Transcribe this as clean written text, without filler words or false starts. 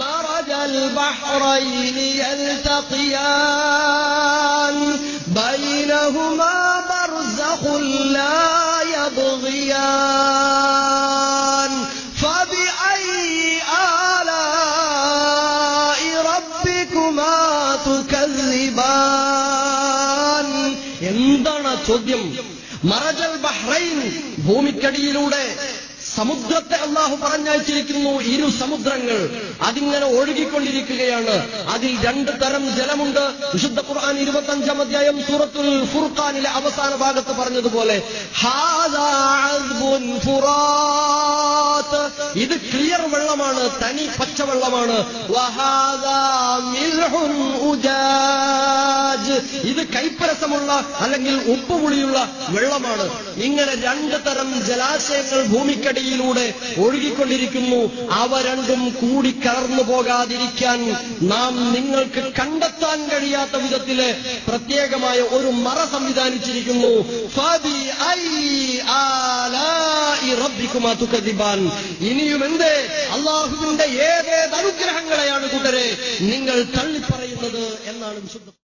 മറജൽ ബഹ്റൈനി യൽതഖിയാൻ ബൈനഹുമാ ബർസഖുൻ ലാ യബ്ഗിയാൻ ഫബിഅയ്യി ആലാഇ റബ്ബികുമാ തുകദ്ദിബാൻ. എന്താണ് ചോദ്യം? മറജൽ ബഹ്റൈൻ, ഭൂമിക്കടിയിലൂടെ സമുദ്രത്തെ അല്ലാഹു പറഞ്ഞയച്ചിരിക്കുന്നു. ഇരു സമുദ്രങ്ങൾ അതിങ്ങനെ ഒഴുകിക്കൊണ്ടിരിക്കുകയാണ്. അതിൽ രണ്ട് തരം ജലമുണ്ട്. വിശുദ്ധ ഖുർആൻ 25-ാം അധ്യായം സൂറത്തുൽ ഫുർഖാനിലെ അവസാന ഭാഗത്ത് പറഞ്ഞതുപോലെ ഹാദാ അദ്ബുൻ ഫുറാത്ത്, ഇത് ക്ലിയർ വെള്ളമാണ്, തനി പച്ചവെള്ളമാണ്. വഹാദാ മിൽഹുൻ ഉജാജ്, ഇത് കൈപ്പരസമുള്ള അല്ലെങ്കിൽ ഉപ്പുപുളിയുള്ള വെള്ളമാണ്. ഇങ്ങനെ രണ്ട് തരം ജലാശയങ്ങൾ ഭൂമിക്കടിയിലൂടെ ഒഴുകിക്കൊണ്ടിരിക്കുന്നു. അവ രണ്ടും കൂടി കലർന്നു പോകാതിരിക്കാൻ നാം നിങ്ങൾക്ക് കണ്ടെത്താൻ കഴിയാത്ത വിധത്തില് പ്രത്യേകമായ ഒരു മറ സംവിധാനിച്ചിരിക്കുന്നു. ഇനിയും എന്തേ അള്ളാഹുവിന്റെ ഏതേത് അനുഗ്രഹങ്ങളെയാണ് കൂട്ടരെ നിങ്ങൾ തള്ളിപ്പറയുന്നത് എന്നാണ് വിശുദ്ധ